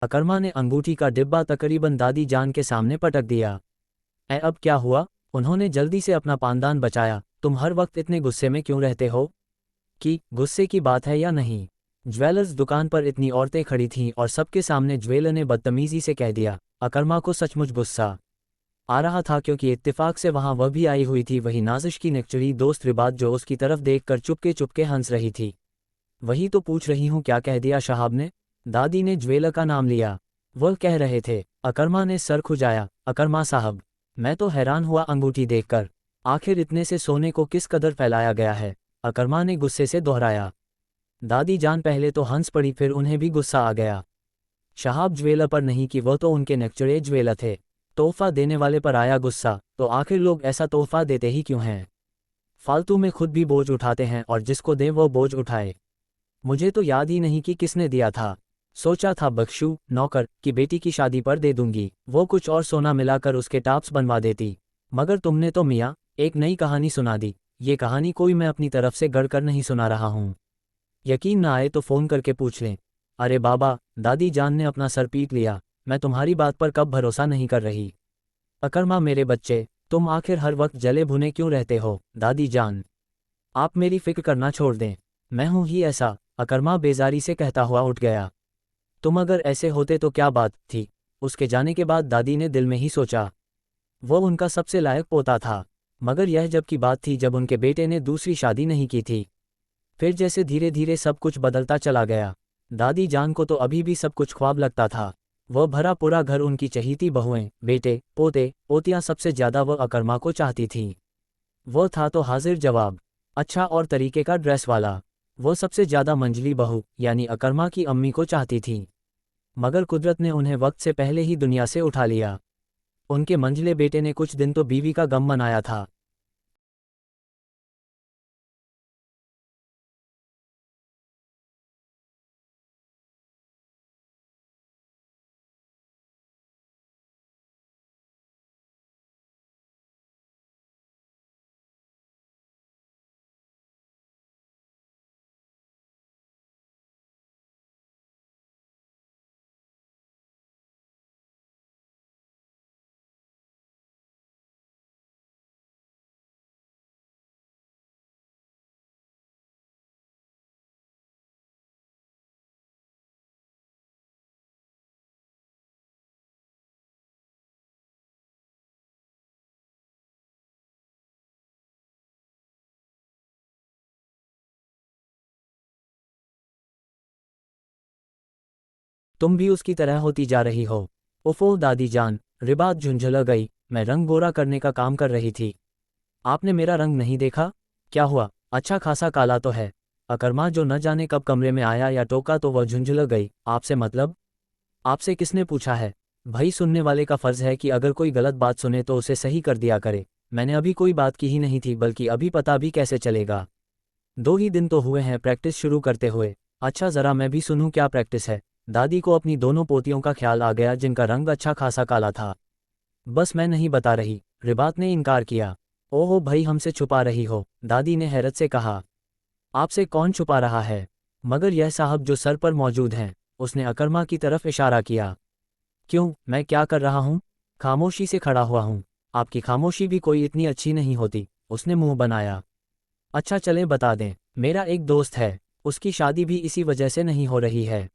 अकरमा ने अंगूठी का डिब्बा तकरीबन दादी जान के सामने पटक दिया। अब क्या हुआ? उन्होंने जल्दी से अपना पानदान बचाया। तुम हर वक्त इतने गुस्से में क्यों रहते हो? कि गुस्से की बात है या नहीं? ज्वेलर्स दुकान पर इतनी औरतें खड़ी थीं और सबके सामने ज्वेलर ने बदतमीजी से कह दिया। अकरमा को सचमुच गुस्सा आ रहा था क्योंकि इत्तेफाक से वहां वह भी आई हुई थी, वही नाजिश की नेक्चुरी दोस्त रिबात जो उसकी तरफ देखकर चुपके चुपके हंस रही थी। वही तो पूछ रही हूँ, क्या कह दिया शहाब ने? दादी ने ज्वेलर का नाम लिया। वह कह रहे थे। अकरमा ने सर खुजाया। अकरमा साहब, मैं तो हैरान हुआ अंगूठी देखकर। आखिर इतने से सोने को किस कदर फैलाया गया है? अकरमा ने गुस्से से दोहराया। दादी जान पहले तो हंस पड़ी, फिर उन्हें भी गुस्सा आ गया। शहाब ज्वेलर पर नहीं कि वह तो उनके नेक्चुरे ज्वेलर थे। तोहफा देने वाले पर आया गुस्सा, तो आखिर लोग ऐसा तोहफा देते ही क्यों हैं? फालतू में खुद भी बोझ उठाते हैं और जिसको दें वो बोझ उठाए। मुझे तो याद ही नहीं कि किसने दिया था। सोचा था बख्शू नौकर की बेटी की शादी पर दे दूंगी, वो कुछ और सोना मिलाकर उसके टाप्स बनवा देती। मगर तुमने तो मियाँ एक नई कहानी सुना दी। ये कहानी कोई मैं अपनी तरफ से गढ़कर नहीं सुना रहा हूँ। यकीन ना आए तो फ़ोन करके पूछ लें। अरे बाबा, दादी जान ने अपना सर पीट लिया। मैं तुम्हारी बात पर कब भरोसा नहीं कर रही। अकरमा मेरे बच्चे, तुम आखिर हर वक्त जले भुने क्यों रहते हो? दादी जान, आप मेरी फिक्र करना छोड़ दें। मैं हूं ही ऐसा। अकरमा बेजारी से कहता हुआ उठ गया। तुम अगर ऐसे होते तो क्या बात थी? उसके जाने के बाद दादी ने दिल में ही सोचा। वो उनका सबसे लायक पोता था। मगर यह जब की बात थी जब उनके बेटे ने दूसरी शादी नहीं की थी। फिर जैसे धीरे धीरे सब कुछ बदलता चला गया। दादी जान को तो अभी भी सब कुछ ख्वाब लगता था। वह भरा पूरा घर, उनकी चहीती बहुएं, बेटे पोते पोतियां, सबसे ज्यादा वह अकरमा को चाहती थीं। वो था तो हाजिर जवाब, अच्छा और तरीके का ड्रेस वाला। वो सबसे ज्यादा मंजली बहू यानी अकरमा की अम्मी को चाहती थी। मगर कुदरत ने उन्हें वक्त से पहले ही दुनिया से उठा लिया। उनके मंजले बेटे ने कुछ दिन तो बीवी का गम मनाया था। तुम भी उसकी तरह होती जा रही हो। उफ़ो दादी जान, रिबात झुंझला गई। मैं रंग गोरा करने का काम कर रही थी। आपने मेरा रंग नहीं देखा? क्या हुआ, अच्छा खासा काला तो है। अकरमा जो न जाने कब कमरे में आया या टोका तो वह झुंझला गई। आपसे मतलब? आपसे किसने पूछा है? भाई सुनने वाले का फर्ज है कि अगर कोई गलत बात सुने तो उसे सही कर दिया करे। मैंने अभी कोई बात की ही नहीं थी, बल्कि अभी पता भी कैसे चलेगा? 2 ही दिन तो हुए हैं प्रैक्टिस शुरू करते हुए। अच्छा ज़रा मैं भी सुनूं क्या प्रैक्टिस है। दादी को अपनी दोनों पोतियों का ख्याल आ गया जिनका रंग अच्छा खासा काला था। बस मैं नहीं बता रही, रिबात ने इनकार किया। ओहो भाई, हमसे छुपा रही हो? दादी ने हैरत से कहा। आपसे कौन छुपा रहा है? मगर यह साहब जो सर पर मौजूद हैं। उसने अकरमा की तरफ इशारा किया। क्यों, मैं क्या कर रहा हूँ? खामोशी से खड़ा हुआ हूँ। आपकी खामोशी भी कोई इतनी अच्छी नहीं होती। उसने मुंह बनाया। अच्छा चलें बता दें, मेरा एक दोस्त है। उसकी शादी भी इसी वजह से नहीं हो रही है।